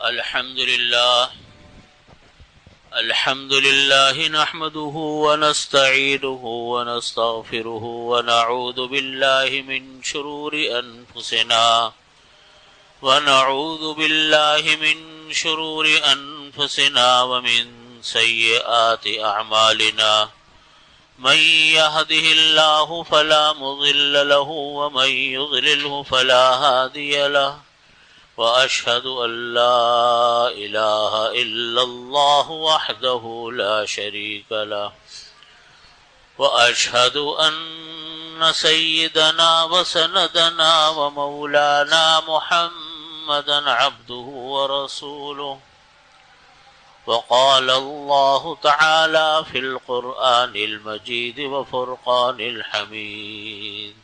الحمد لله نحمده ونستعينه ونستغفره ونعوذ بالله من شرور أنفسنا ومن سيئات أعمالنا من يهده الله فلا مضل له ومن يضلله فلا هادي له وأشهد أن لا إله إلا الله وحده لا شريك له وأشهد أن سيدنا وسندنا ومولانا محمدا عبده ورسوله وقال الله تعالى في القرآن المجيد وفرقان الحميد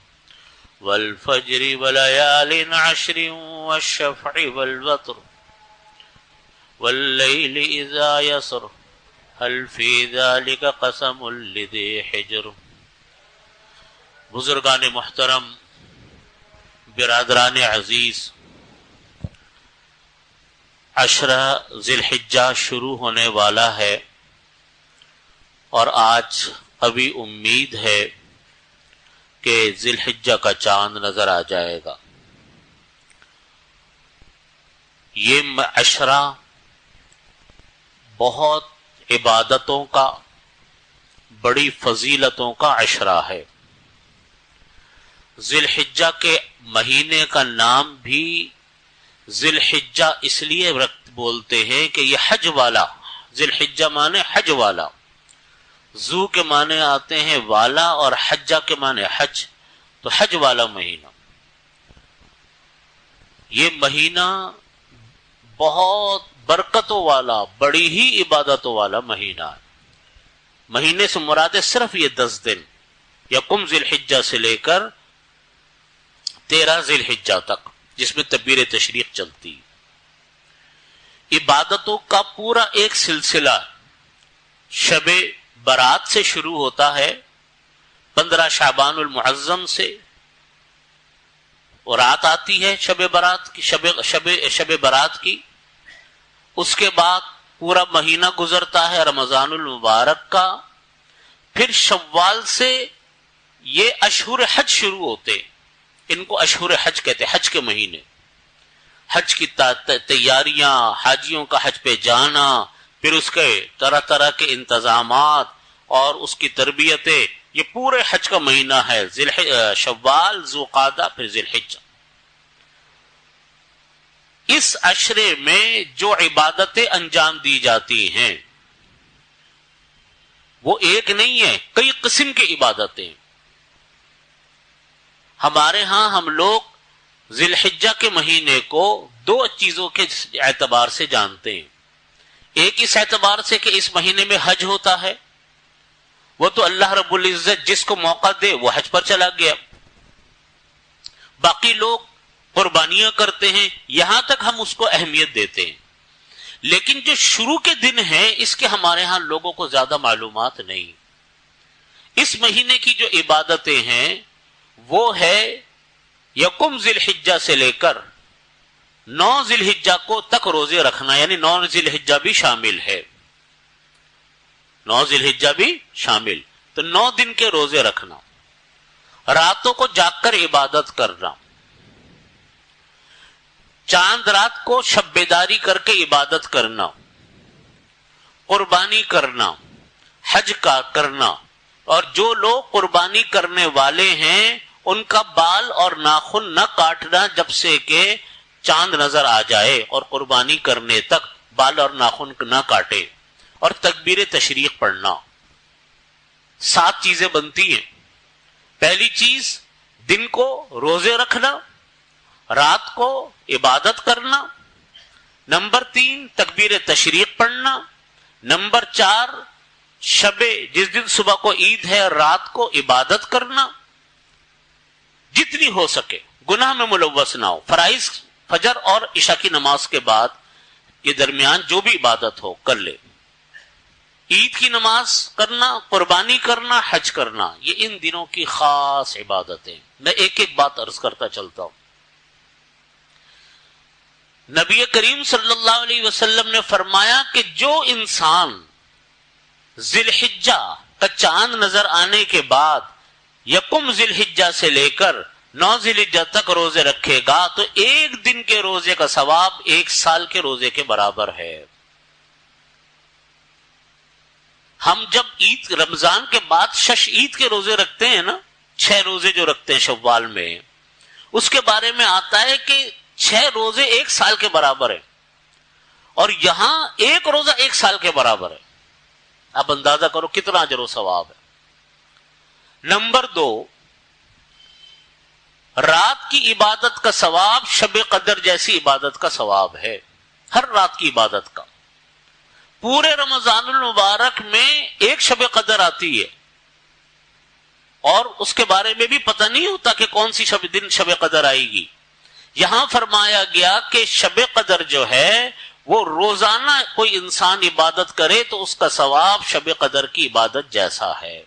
والفجر وليال عشر والشفع والوتر والليل إذا يسر هل في ذلك قسم لذي حجر۔ بزرگان محترم، برادران عزیز، عشرہ ذی الحجہ شروع ہونے والا ہے اور آج ابھی امید ہے کہ ذی الحجہ کا چاند نظر آ جائے گا۔ یہ عشرہ بہت عبادتوں کا، بڑی فضیلتوں کا عشرہ ہے۔ ذی الحجہ کے مہینے کا نام بھی ذی الحجہ اس لیے بولتے ہیں کہ یہ حج والا، ذی الحجہ مانے حج والا، ذو کے معنی آتے ہیں والا اور حجہ کے معنی حج، تو حج والا مہینہ۔ یہ مہینہ بہت برکتوں والا، بڑی ہی عبادتوں والا مہینہ ہے۔ مہینے سے مراد صرف یہ 10 دن، یکم ذی الحجہ سے لے کر 13 ذی الحجہ تک، جس میں تکبیر تشریق چلتی۔ عبادتوں کا پورا ایک سلسلہ شب برات سے شروع ہوتا ہے، 15 شعبان المعظم سے، اور رات آتی ہے شب برات کی، شب برات کی۔ اس کے بعد پورا مہینہ گزرتا ہے رمضان المبارک کا، پھر شوال سے یہ اشہر حج شروع ہوتے، ان کو اشہر حج کہتے ہیں، حج کے مہینے، حج کی تیاریاں، حاجیوں کا حج پہ جانا، پھر اس کے طرح طرح کے انتظامات اور اس کی تربیتیں، یہ پورے حج کا مہینہ ہے، شوال، ذوالقعدہ، پھر ذی الحجہ۔ اس عشرے میں جو عبادتیں انجام دی جاتی ہیں وہ ایک نہیں ہے، کئی قسم کی عبادتیں۔ ہمارے ہاں ہم لوگ ذی الحجہ کے مہینے کو 2 چیزوں کے اعتبار سے جانتے ہیں۔ ایک اس اعتبار سے کہ اس مہینے میں حج ہوتا ہے، وہ تو اللہ رب العزت جس کو موقع دے وہ حج پر چلا گیا۔ باقی لوگ قربانیاں کرتے ہیں، یہاں تک ہم اس کو اہمیت دیتے ہیں، لیکن جو شروع کے دن ہیں اس کے ہمارے ہاں لوگوں کو زیادہ معلومات نہیں۔ اس مہینے کی جو عبادتیں ہیں وہ ہے یکم ذی الحجہ سے لے کر 9 ذی الحجہ کو تک روزے رکھنا، یعنی 9 ذی الحجہ بھی شامل ہے، 9 ذی الحجہ بھی شامل، تو 9 دن کے روزے رکھنا، راتوں کو جاگ کر عبادت کرنا، چاند رات کو شب بیداری کر کے عبادت کرنا، قربانی کرنا، حج کا کرنا، اور جو لوگ قربانی کرنے والے ہیں ان کا بال اور ناخن نہ کاٹنا جب سے کہ چاند نظر آ جائے، اور قربانی کرنے تک بال اور ناخن نہ کاٹے، اور تکبیر تشریق پڑھنا۔ 7 چیزیں بنتی ہیں۔ پہلی چیز دن کو روزے رکھنا، رات کو عبادت کرنا، نمبر 3 تکبیر تشریق پڑھنا، نمبر 4 جس دن صبح کو عید ہے رات کو عبادت کرنا، جتنی ہو سکے گناہ میں ملوث نہ ہو۔ فرائض فجر اور عشاء کی نماز کے بعد کے درمیان جو بھی عبادت ہو کر لے۔ عید کی نماز کرنا، قربانی کرنا، حج کرنا، یہ ان دنوں کی خاص عبادتیں۔ میں ایک ایک بات عرض کرتا چلتا ہوں۔ نبی کریم صلی اللہ علیہ وسلم نے فرمایا کہ جو انسان ذی الحجہ کا چاند نظر آنے کے بعد یکم ذی الحجہ سے لے کر 9 ذی الحجہ تک روزے رکھے گا تو ایک دن کے روزے کا ثواب 1 سال کے روزے کے برابر ہے۔ ہم جب عید رمضان کے بعد شش عید کے روزے رکھتے ہیں نا، 6 روزے جو رکھتے ہیں شوال میں، اس کے بارے میں آتا ہے کہ 6 روزے 1 سال کے برابر ہے، اور یہاں 1 روزہ 1 سال کے برابر ہے۔ آپ اندازہ کرو کتنا اجر و ثواب ہے۔ نمبر 2، رات کی عبادت کا ثواب شب قدر جیسی عبادت کا ثواب ہے، ہر رات کی عبادت کا۔ پورے رمضان المبارک میں ایک شب قدر آتی ہے، اور اس کے بارے میں بھی پتہ نہیں ہوتا کہ کون سی دن شب قدر آئے گی۔ یہاں فرمایا گیا کہ شب قدر جو ہے وہ روزانہ کوئی انسان عبادت کرے تو اس کا ثواب شب قدر کی عبادت جیسا ہے۔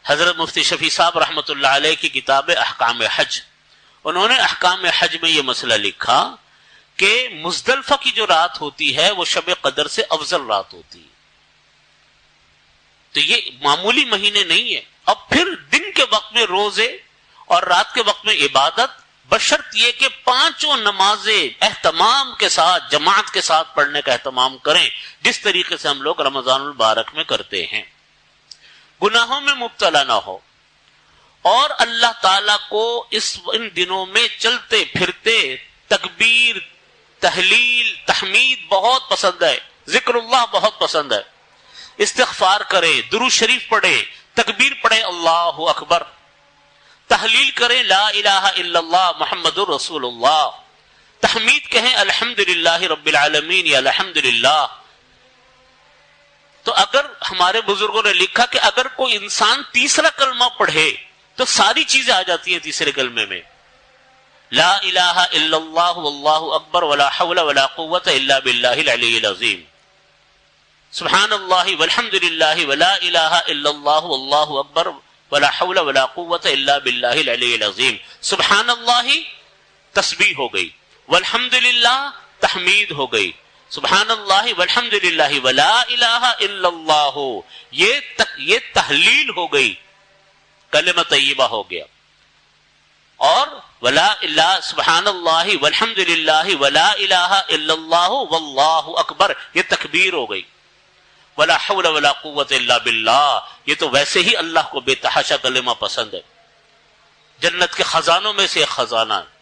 حضرت مفتی شفیع صاحب رحمۃ اللہ علیہ کی کتاب احکام حج، انہوں نے احکام حج میں یہ مسئلہ لکھا کہ مزدلفہ کی جو رات ہوتی ہے وہ شب قدر سے افضل رات ہوتی ہے۔ تو یہ معمولی مہینے نہیں ہے۔ اب پھر دن کے وقت میں روزے اور رات کے وقت میں عبادت، بشرط یہ کہ 5 نمازیں اہتمام کے ساتھ جماعت کے ساتھ پڑھنے کا اہتمام کریں، جس طریقے سے ہم لوگ رمضان المبارک میں کرتے ہیں، گناہوں میں مبتلا نہ ہو، اور اللہ تعالیٰ کو ان دنوں میں چلتے پھرتے تکبیر، تحلیل، تحمید بہت پسند ہے، ذکر اللہ بہت پسند ہے۔ استغفار کرے، درود شریف پڑھے، تکبیر پڑھے اللہ اکبر، تحلیل کریں لا الہ الا اللہ محمد الرسول اللہ، تحمید کہیں الحمدللہ رب العالمین یا الحمدللہ۔ تو اگر ہمارے بزرگوں نے لکھا کہ اگر کوئی انسان تیسرا کلمہ پڑھے تو ساری چیزیں آ جاتی ہیں تیسرے کلمے میں، لا الہ الا اللہ واللہ اکبر ولا حول ولا قوت الا باللہ العلی العظیم، سبحان اللہ والحمدللہ ولا الہ الا اللہ واللہ اکبر ولا حول ولا قوت الا باللہ العلی العظیم، سبحان اللہ تسبیح ہو گئی، والحمدللہ تحمید ہو گئی، سبحان اللہ والحمدللہ ولا الہ الا اللہ یہ تحلیل ہو گئی، کلمہ طیبہ ہو گیا، اور ولا الہ سبحان اللہ والحمدللہ ولا الہ الا اللہ واللہ اکبر یہ تکبیر ہو گئی، ولا حول ولا قوت الا باللہ یہ تو ویسے ہی اللہ کو بے تحاشا کلمہ پسند ہے، جنت کے خزانوں میں سے ایک خزانہ ہے۔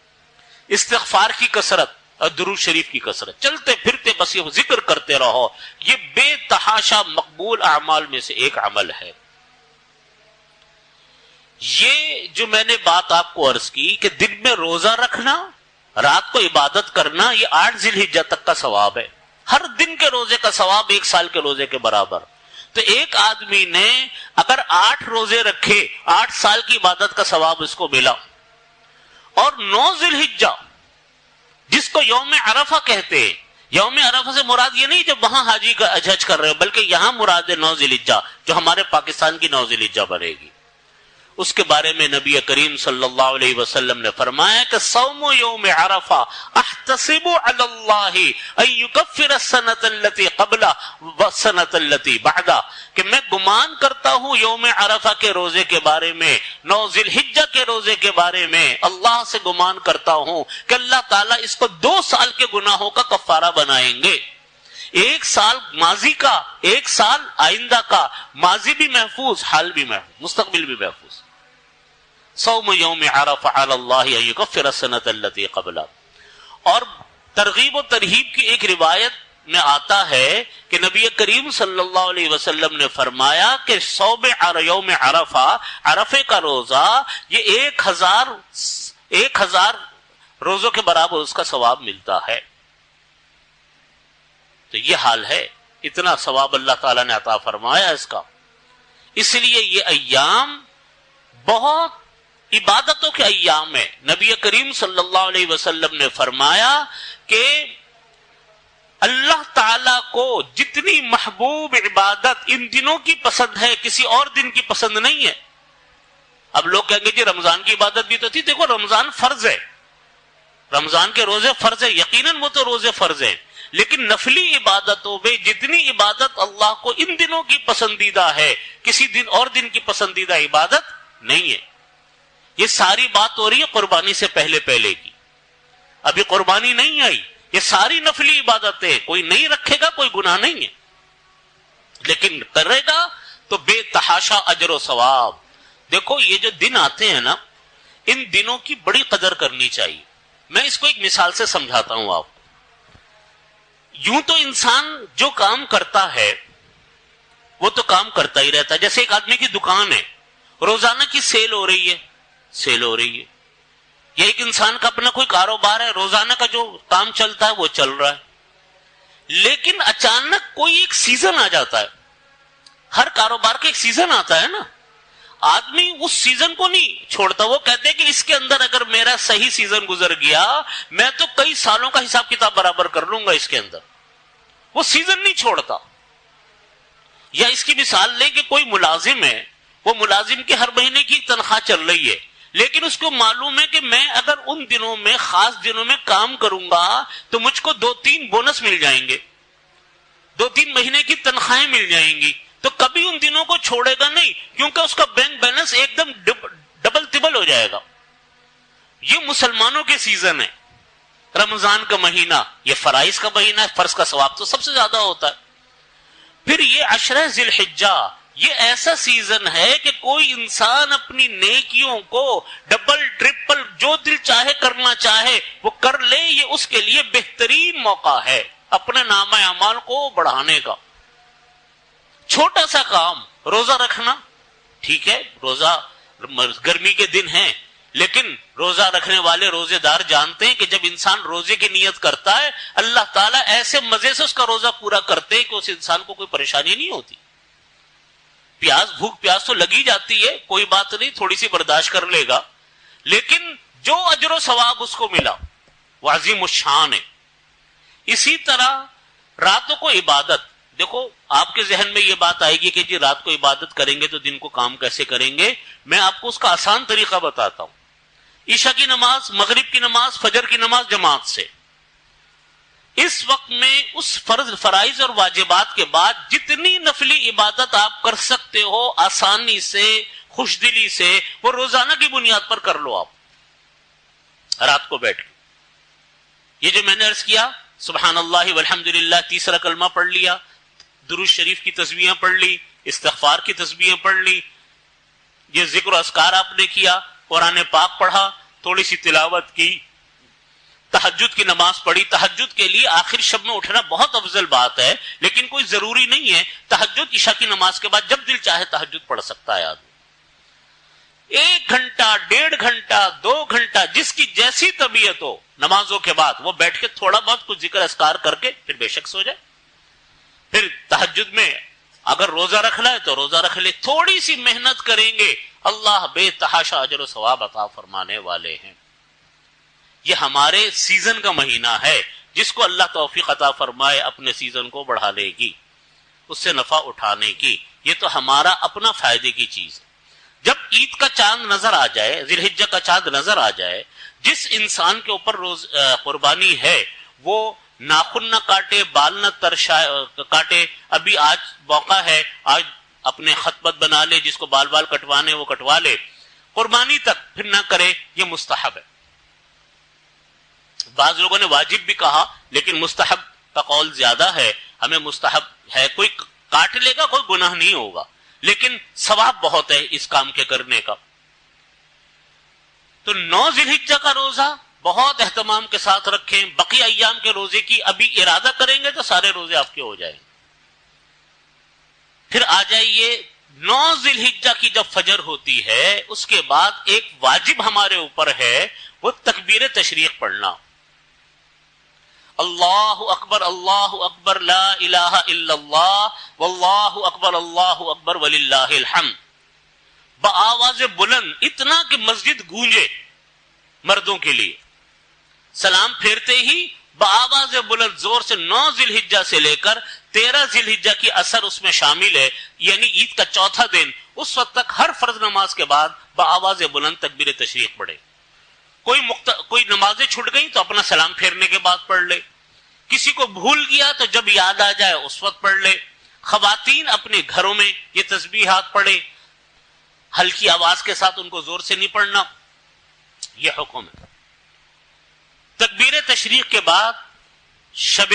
استغفار کی کثرت اور درود شریف کی کثرت، چلتے پھرتے بس یہ ذکر کرتے رہو، یہ بے تحاشا مقبول اعمال میں سے ایک عمل ہے۔ یہ جو میں نے بات آپ کو عرض کی کہ دن میں روزہ رکھنا، رات کو عبادت کرنا، یہ 8 ذی الحجہ تک کا ثواب ہے، ہر دن کے روزے کا ثواب 1 سال کے روزے کے برابر۔ تو ایک آدمی نے اگر 8 روزے رکھے، 8 سال کی عبادت کا ثواب اس کو ملا، اور 9 ذی الحجہ جس کو یوم عرفہ کہتے ہیں، یوم عرفہ سے مراد یہ نہیں جب وہاں حاجی کا حج کر رہے ہو، بلکہ یہاں مراد ہے 9 ذی الحجہ جو ہمارے پاکستان کی 9 ذی الحجہ بنے گی۔ اس کے بارے میں نبی کریم صلی اللہ علیہ وسلم نے فرمایا کہ صوم یوم عرفہ احتسب علی اللہ ان یکفر السنۃ التي قبلہ والسنۃ التي بعدہ، کہ میں گمان کرتا ہوں یوم عرفہ کے روزے کے بارے میں، 9 ذی الحجہ کے روزے کے بارے میں اللہ سے گمان کرتا ہوں کہ اللہ تعالیٰ اس کو 2 سال کے گناہوں کا کفارہ بنائیں گے، 1 سال ماضی کا، 1 سال آئندہ کا، ماضی بھی محفوظ، حال بھی محفوظ، مستقبل بھی محفوظ۔ صوم یوم عرفہ علی اللہ ان یکفر السنۃ التي قبلہ۔ اور ترغیب و ترہیب کی ایک روایت میں آتا ہے کہ نبی کریم صلی اللہ علیہ وسلم نے فرمایا کہ صوم یوم عرفہ، عرفے کا روزہ، یہ 1000 روزوں کے برابر اس کا ثواب ملتا ہے۔ تو یہ حال ہے، اتنا ثواب اللہ تعالیٰ نے عطا فرمایا اس کا۔ اس لیے یہ ایام بہت عبادتوں کے ایام ہے۔ نبی کریم صلی اللہ علیہ وسلم نے فرمایا کہ اللہ تعالیٰ کو جتنی محبوب عبادت ان دنوں کی پسند ہے، کسی اور دن کی پسند نہیں ہے۔ اب لوگ کہیں گے جی رمضان کی عبادت بھی تو تھی، دیکھو رمضان فرض ہے، رمضان کے روزے فرض ہے، یقیناً وہ تو روزے فرض ہیں، لیکن نفلی عبادتوں میں جتنی عبادت اللہ کو ان دنوں کی پسندیدہ ہے، کسی دن اور دن کی پسندیدہ عبادت نہیں ہے۔ یہ ساری بات ہو رہی ہے قربانی سے پہلے پہلے کی، ابھی قربانی نہیں آئی، یہ ساری نفلی عبادتیں، کوئی نہیں رکھے گا کوئی گناہ نہیں ہے، لیکن کرے گا تو بے تحاشا اجر و ثواب۔ دیکھو یہ جو دن آتے ہیں نا، ان دنوں کی بڑی قدر کرنی چاہیے۔ میں اس کو ایک مثال سے سمجھاتا ہوں آپ کو۔ یوں تو انسان جو کام کرتا ہے وہ تو کام کرتا ہی رہتا ہے، جیسے ایک آدمی کی دکان ہے، روزانہ کی سیل ہو رہی ہے، یا ایک انسان کا اپنا کوئی کاروبار ہے، روزانہ کا جو کام چلتا ہے وہ چل رہا ہے، لیکن اچانک کوئی ایک سیزن آ جاتا ہے، ہر کاروبار کا ایک سیزن آتا ہے نا، آدمی اس سیزن کو نہیں چھوڑتا، وہ کہتے ہیں کہ اس کے اندر اگر میرا صحیح سیزن گزر گیا میں تو کئی سالوں کا حساب کتاب برابر کر لوں گا اس کے اندر، وہ سیزن نہیں چھوڑتا۔ یا اس کی مثال لیں کہ کوئی ملازم ہے، وہ ملازم کی ہر مہینے کی تنخواہ چل رہی ہے، لیکن اس کو معلوم ہے کہ میں اگر ان دنوں میں، خاص دنوں میں کام کروں گا تو مجھ کو 2-3 بونس مل جائیں گے، 2-3 مہینے کی تنخواہیں مل جائیں گی، تو کبھی ان دنوں کو چھوڑے گا نہیں، کیونکہ اس کا بینک بیلنس ایک دم ڈبل تبل ہو جائے گا۔ یہ مسلمانوں کے سیزن ہے، رمضان کا مہینہ یہ فرائض کا مہینہ ہے، فرض کا ثواب تو سب سے زیادہ ہوتا ہے۔ پھر یہ عشرہ ذی الحجہ، یہ ایسا سیزن ہے کہ کوئی انسان اپنی نیکیوں کو ڈبل ٹرپل جو دل چاہے کرنا چاہے وہ کر لے، یہ اس کے لیے بہترین موقع ہے اپنے نامہ اعمال کو بڑھانے کا۔ چھوٹا سا کام روزہ رکھنا، ٹھیک ہے روزہ گرمی کے دن ہیں، لیکن روزہ رکھنے والے روزے دار جانتے ہیں کہ جب انسان روزے کی نیت کرتا ہے اللہ تعالیٰ ایسے مزے سے اس کا روزہ پورا کرتے ہیں کہ اس انسان کو کوئی پریشانی نہیں ہوتی۔ بھوک پیاس تو لگی جاتی ہے، کوئی بات نہیں، تھوڑی سی برداشت کر لے گا، لیکن جو اجر و ثواب اس کو ملا وہ عظیم الشان ہے۔ اسی طرح راتوں کو عبادت، دیکھو آپ کے ذہن میں یہ بات آئے گی کہ جی رات کو عبادت کریں گے تو دن کو کام کیسے کریں گے؟ میں آپ کو اس کا آسان طریقہ بتاتا ہوں۔ عشاء کی نماز، مغرب کی نماز، فجر کی نماز جماعت سے، اس وقت میں اس فرائض اور واجبات کے بعد جتنی نفلی عبادت آپ کر سکتے ہو آسانی سے، خوش دلی سے، وہ روزانہ کی بنیاد پر کر لو۔ آپ رات کو بیٹھ کے یہ جو میں نے عرض کیا، سبحان اللہ والحمدللہ 3 کلمہ پڑھ لیا، درود شریف کی تسبیحیں پڑھ لی، استغفار کی تسبیحیں پڑھ لی، یہ ذکر و اذکار آپ نے کیا، قرآن پاک پڑھا، تھوڑی سی تلاوت کی، تہجد کی نماز پڑھی۔ تہجد کے لیے آخر شب میں اٹھنا بہت افضل بات ہے، لیکن کوئی ضروری نہیں ہے۔ تہجد عشاء کی نماز کے بعد جب دل چاہے تہجد پڑھ سکتا ہے آدمی، 1 گھنٹہ، 1.5 گھنٹہ، 2 گھنٹہ، جس کی جیسی طبیعت ہو نمازوں کے بعد وہ بیٹھ کے تھوڑا بہت کچھ ذکر اذکار کر کے پھر بے شک سو جائے۔ پھر تہجد میں اگر روزہ رکھنا ہے تو روزہ رکھ لے، تھوڑی سی محنت کریں گے، اللہ بے تحاشا اجر و ثواب عطا فرمانے والے ہیں۔ یہ ہمارے سیزن کا مہینہ ہے، جس کو اللہ توفیق عطا فرمائے اپنے سیزن کو بڑھانے کی، اس سے نفع اٹھانے کی، یہ تو ہمارا اپنا فائدے کی چیز ہے۔ جب عید کا چاند نظر آ جائے، ذی الحجہ کا چاند نظر آ جائے، جس انسان کے اوپر قربانی ہے وہ ناخن نہ کاٹے، بال نہ کاٹے، ابھی آج موقع ہے، آج اپنے خطبت بنا لے، جس کو بال کٹوانے وہ کٹوا لے، قربانی تک پھر نہ کرے، یہ مستحب ہے۔ بعض لوگوں نے واجب بھی کہا، لیکن مستحب کا قول زیادہ ہے، ہمیں مستحب ہے، کوئی کاٹ لے گا کوئی گناہ نہیں ہوگا، لیکن ثواب بہت ہے اس کام کے کرنے کا۔ تو 9 ذی الحجہ کا روزہ بہت اہتمام کے ساتھ رکھیں، بقیہ ایام کے روزے کی ابھی ارادہ کریں گے تو سارے روزے آپ کے ہو جائیں گے۔ پھر آ جائیے 9 ذی الحجہ کی جب فجر ہوتی ہے، اس کے بعد ایک واجب ہمارے اوپر ہے، وہ تکبیر تشریق پڑھنا، اللہ اکبر لا الہ الا اللہ واللہ اکبر وللہ الحمد، بآواز بلند، اتنا کہ مسجد گونجے مردوں کے لیے، سلام پھیرتے ہی بآواز بلند زور سے 9 ذی الحجہ سے لے کر 13 ذی الحجہ کی اثر اس میں شامل ہے، یعنی عید کا چوتھا دن، اس وقت تک ہر فرض نماز کے بعد بآواز بلند تکبیر تشریق پڑھے۔ کوئی نمازیں چھوٹ گئی تو اپنا سلام پھیرنے کے بعد پڑھ لے، کسی کو بھول گیا تو جب یاد آ جائے اس وقت پڑھ لے. خواتین اپنے گھروں میں یہ تسبیحات پڑھے، ہلکی آواز کے ساتھ، ان کو زور سے نہیں پڑھنا. یہ حکم ہے. تکبیر تشریق کے بعد شب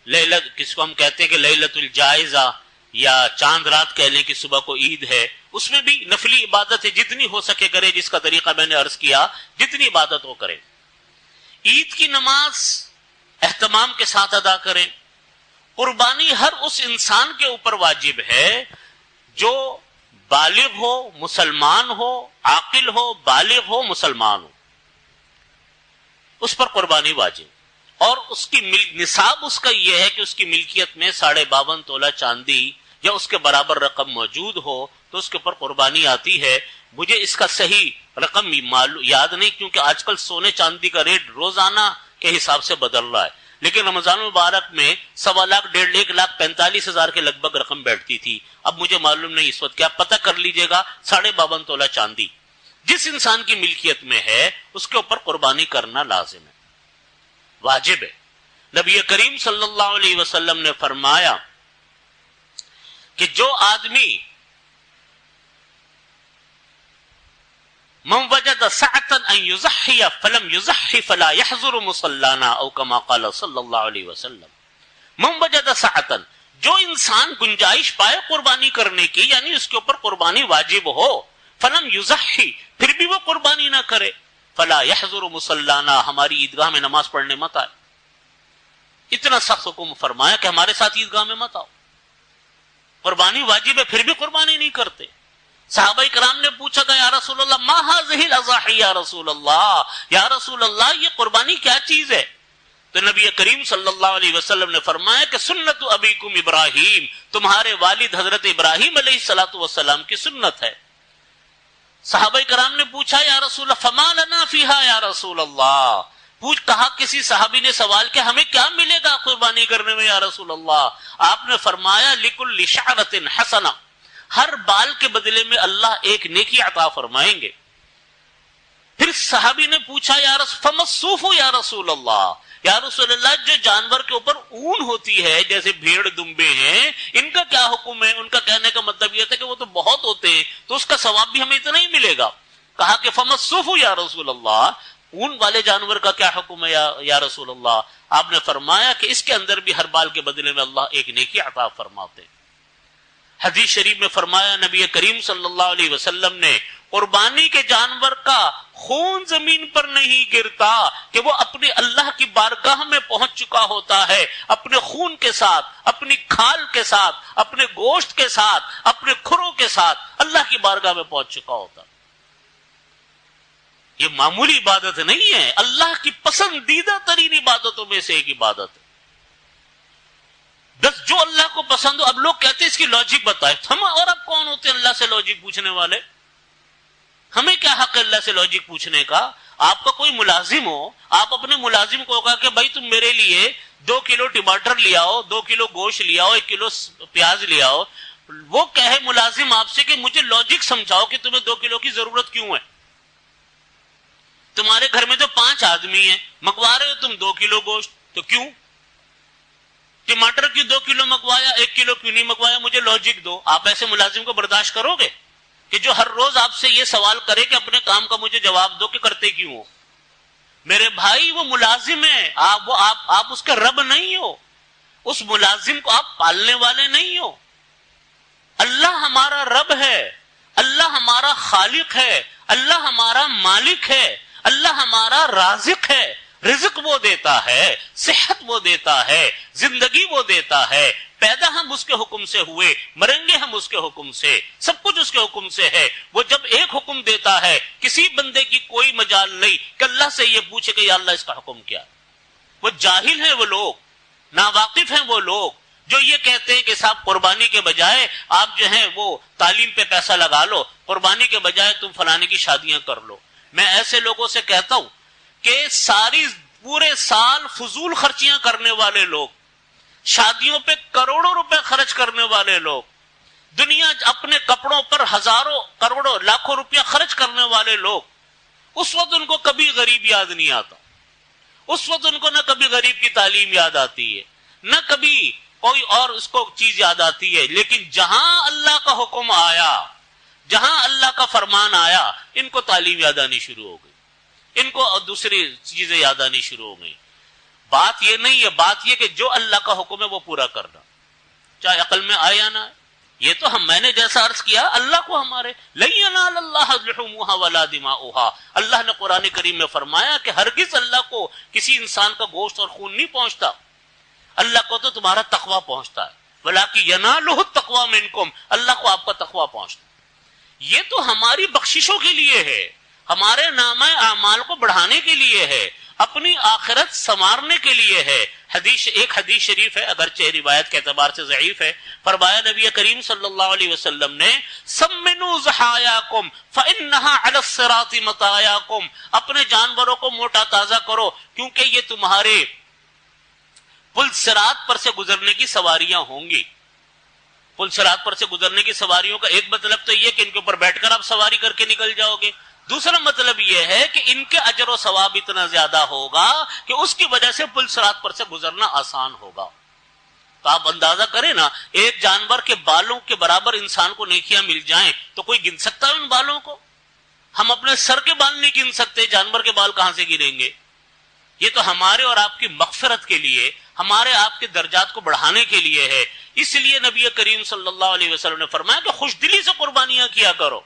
لیلت، کس کو ہم کہتے ہیں کہ لیلت الجائزہ یا چاند رات کہہ لیں کہ صبح کو عید ہے، اس میں بھی نفلی عبادت ہے، جتنی ہو سکے کرے، جس کا طریقہ میں نے عرض کیا، جتنی عبادت ہو کرے. عید کی نماز اہتمام کے ساتھ ادا کریں. قربانی ہر اس انسان کے اوپر واجب ہے جو بالغ ہو، مسلمان ہو، عاقل ہو، بالغ ہو، مسلمان ہو، اس پر قربانی واجب. اور اس کی نصاب اس کا یہ ہے کہ اس کی ملکیت میں 52.5 تولہ چاندی یا اس کے برابر رقم موجود ہو تو اس کے اوپر قربانی آتی ہے. مجھے اس کا صحیح رقم یاد نہیں، کیونکہ آج کل سونے چاندی کا ریٹ روزانہ کے حساب سے بدل رہا ہے، لیکن رمضان المبارک میں 1.25 لاکھ 1,45,000 کے لگ بھگ رقم بیٹھتی تھی. اب مجھے معلوم نہیں اس وقت کیا، پتہ کر لیجئے گا. 52.5 تولہ چاندی جس انسان کی ملکیت میں ہے اس کے اوپر قربانی کرنا لازم ہے، واجب ہے. نبی کریم صلی اللہ علیہ وسلم نے فرمایا کہ جو آدمی من وجد سعتا ان یضحی فلم یضحی فلا یحضر مصلانا او کما قال صلی اللہ علیہ وسلم. من وجد سعتا، جو انسان گنجائش پائے قربانی کرنے کی، یعنی اس کے اوپر قربانی واجب ہو، فلم یضحی، پھر بھی وہ قربانی نہ کرے، فلا یحضر مصلانا، ہماری عیدگاہ میں نماز پڑھنے مت آئے. اتنا سخت حکم فرمایا کہ ہمارے ساتھ عیدگاہ میں مت آؤ. قربانی واجب ہے پھر بھی قربانی نہیں کرتے. صحابہ کرام نے پوچھا کہ یا رسول اللہ ما هذه الاضاحی، یا رسول اللہ یہ قربانی کیا چیز ہے؟ تو نبی کریم صلی اللہ علیہ وسلم نے فرمایا کہ سنت ابیکم ابراہیم، تمہارے والد حضرت ابراہیم علیہ الصلوۃ والسلام کی سنت ہے. صحابہ کرام نے پوچھا یا رسول اللہ فما لنا فیہا یا رسول اللہ، کہا کسی صحابی نے سوال کیا ہمیں کیا ملے گا قربانی کرنے میں یا رسول اللہ؟ آپ نے فرمایا لکل شعرۃ حسنہ، ہر بال کے بدلے میں اللہ ایک نیکی عطا فرمائیں گے. پھر صحابی نے پوچھا یا رسول فما الصوف یا رسول اللہ، یا رسول اللہ جو جانور کے اوپر اون ہوتی ہے جیسے بھیڑ دمبے ہیں، ان کا کیا حکم ہے؟ ان کا کہنے کا مطلب یہ تھا کہ وہ تو بہت ہوتے ہیں تو اس کا ثواب بھی ہمیں اتنا ہی ملے گا. کہا کہ فما الصوف یا رسول اللہ، اون والے جانور کا کیا حکم ہے یا رسول اللہ؟ آپ نے فرمایا کہ اس کے اندر بھی ہر بال کے بدلے میں اللہ ایک نیکی عطا فرماتے. حدیث شریف میں فرمایا نبی کریم صلی اللہ علیہ وسلم نے قربانی کے جانور کا خون زمین پر نہیں گرتا کہ وہ اپنے اللہ کی بارگاہ میں پہنچ چکا ہوتا ہے، اپنے خون کے ساتھ، اپنی کھال کے ساتھ، اپنے گوشت کے ساتھ، اپنے کھروں کے ساتھ اللہ کی بارگاہ میں پہنچ چکا ہوتا. یہ معمولی عبادت نہیں ہے، اللہ کی پسندیدہ ترین عبادتوں میں سے ایک عبادت ہے. بس جو اللہ کو پسند ہو. اب لوگ کہتے ہیں اس کی لاجک بتائے، ہم اور اب کون ہوتے ہیں اللہ سے لاجک پوچھنے والے؟ ہمیں کیا حق ہے اللہ سے لاجک پوچھنے کا؟ آپ کا کوئی ملازم ہو، آپ اپنے ملازم کو کہا کہ بھائی تم میرے لیے 2 کلو ٹماٹر لے آؤ، 2 کلو گوشت لے آؤ، 1 کلو پیاز لے آؤ. وہ کہے ملازم آپ سے کہ مجھے لاجک سمجھاؤ کہ تمہیں 2 کلو کی ضرورت کیوں ہے؟ تمہارے گھر میں تو 5 آدمی ہیں، منگوا رہے ہو تم 2 کلو گوشت، تو کیوں؟ ٹماٹر کی 2 کلو منگوایا، 1 کلو کیوں نہیں منگوایا؟ مجھے لاجک دو. آپ ایسے ملازم کو برداشت کرو گے کہ جو ہر روز آپ سے یہ سوال کرے کہ اپنے کام کا مجھے جواب دو کہ کرتے کیوں ہو؟ میرے بھائی وہ ملازم ہے، آپ اس کے رب نہیں ہو، اس ملازم کو آپ پالنے والے نہیں ہو. اللہ ہمارا رب ہے، اللہ ہمارا خالق ہے، اللہ ہمارا مالک ہے، اللہ ہمارا رازق ہے. رزق وہ دیتا ہے، صحت وہ دیتا ہے، زندگی وہ دیتا ہے. پیدا ہم اس کے حکم سے ہوئے، مریں گے ہم اس کے حکم سے، سب کچھ اس کے حکم سے ہے. وہ جب ایک حکم دیتا ہے کسی بندے کی کوئی مجال نہیں کہ اللہ سے یہ پوچھے کہ یا اللہ اس کا حکم کیا. وہ جاہل ہیں، وہ لوگ ناواقف ہیں، وہ لوگ جو یہ کہتے ہیں کہ صاحب قربانی کے بجائے آپ جو ہیں وہ تعلیم پہ پیسہ لگا لو، قربانی کے بجائے تم فلانے کی شادیاں کر لو. میں ایسے لوگوں سے کہتا ہوں کہ ساری پورے سال فضول خرچیاں کرنے والے لوگ، شادیوں پہ کروڑوں روپے خرچ کرنے والے لوگ، دنیا اپنے کپڑوں پر ہزاروں کروڑوں لاکھوں روپیہ خرچ کرنے والے لوگ، اس وقت ان کو کبھی غریب یاد نہیں آتا، اس وقت ان کو نہ کبھی غریب کی تعلیم یاد آتی ہے، نہ کبھی کوئی اور اس کو چیز یاد آتی ہے، لیکن جہاں اللہ کا حکم آیا، جہاں اللہ کا فرمان آیا، ان کو تعلیم یاد آنی شروع ہو گئی، ان کو دوسری چیزیں یاد آنی شروع ہو گئی۔ بات یہ نہیں ہے، بات یہ کہ جو اللہ کا حکم ہے وہ پورا کرنا، چاہے عقل میں آئے یا نہ آئے۔ یہ تو میں نے جیسا عرض کیا، اللہ کو ہمارے لَن يَنَالَ اللَّهَ لُحُومُهَا وَلَا دِمَاؤُهَا، اللہ نے قرآن کریم میں فرمایا کہ ہرگز اللہ کو کسی انسان کا گوشت اور خون نہیں پہنچتا، اللہ کو تو تمہارا تقوی پہنچتا ہے، وَلَٰكِن يَنَالُهُ التَّقْوَىٰ مِنكُمْ، اللہ کو آپ کا تقوی پہنچتا ہے۔ یہ تو ہماری بخششوں کے لیے ہے، ہمارے نامہ اعمال کو بڑھانے کے لیے ہے، اپنی آخرت سنوارنے کے لیے ہے۔ ایک حدیث شریف ہے، اگرچہ روایت کے اعتبار سے ضعیف ہے، فرمایا نبی کریم صلی اللہ علیہ وسلم نے سمنوا ضحایاکم فانھا علی الصراط مطایاکم، اپنے جانوروں کو موٹا تازہ کرو کیونکہ یہ تمہارے پل صراط پر سے گزرنے کی سواریاں ہوں گی۔ پل صراط پر سے گزرنے کی سواریوں کا ایک مطلب تو یہ کہ ان کے اوپر بیٹھ کر آپ سواری کر کے نکل جاؤ گے، دوسرا مطلب یہ ہے کہ ان کے اجر و ثواب اتنا زیادہ ہوگا کہ اس کی وجہ سے پل صراط پر سے گزرنا آسان ہوگا۔ تو آپ اندازہ کریں نا، ایک جانور کے بالوں کے برابر انسان کو نیکیاں مل جائیں تو کوئی گن سکتا ہے ان بالوں کو؟ ہم اپنے سر کے بال نہیں گن سکتے، جانور کے بال کہاں سے گنیں گے؟ یہ تو ہمارے اور آپ کی مغفرت کے لیے، ہمارے آپ کے درجات کو بڑھانے کے لیے ہے۔ اس لیے نبی کریم صلی اللہ علیہ وسلم نے فرمایا کہ خوش دلی سے قربانیاں کیا کرو۔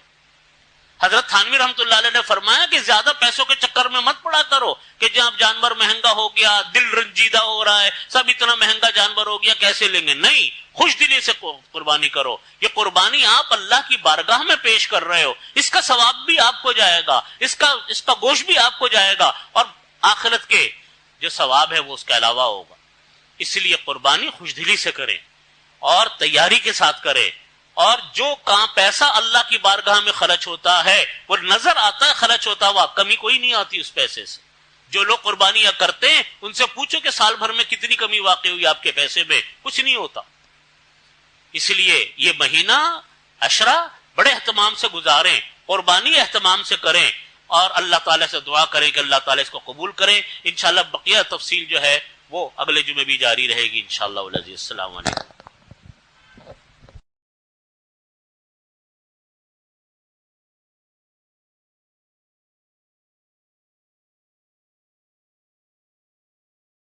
حضرت تھانوی رحمۃ اللہ علیہ نے فرمایا کہ زیادہ پیسوں کے چکر میں مت پڑا کرو کہ جب جانور مہنگا ہو گیا، دل رنجیدہ ہو رہا ہے، سب اتنا مہنگا جانور ہو گیا کیسے لیں گے، نہیں، خوش دلی سے قربانی کرو۔ یہ قربانی آپ اللہ کی بارگاہ میں پیش کر رہے ہو، اس کا ثواب بھی آپ کو جائے گا، اس کا گوشت بھی آپ کو جائے گا، اور آخرت کے جو ثواب ہے وہ اس کے علاوہ ہوگا۔ اس لیے قربانی خوش دلی سے کریں اور تیاری کے ساتھ کریں، اور جو کام پیسہ اللہ کی بارگاہ میں خرچ ہوتا ہے وہ نظر آتا ہے خرچ ہوتا ہوا، کمی کوئی نہیں آتی اس پیسے سے۔ جو لوگ قربانیاں کرتے ہیں ان سے پوچھو کہ سال بھر میں کتنی کمی واقع ہوئی آپ کے پیسے میں، کچھ نہیں ہوتا۔ اس لیے یہ مہینہ عشرہ بڑے اہتمام سے گزاریں، قربانی اہتمام سے کریں، اور اللہ تعالیٰ سے دعا کریں کہ اللہ تعالیٰ اس کو قبول کریں۔ انشاءاللہ بقیہ تفصیل جو ہے وہ اگلے جمعے بھی جاری رہے گی انشاءاللہ۔ السلام علیکم۔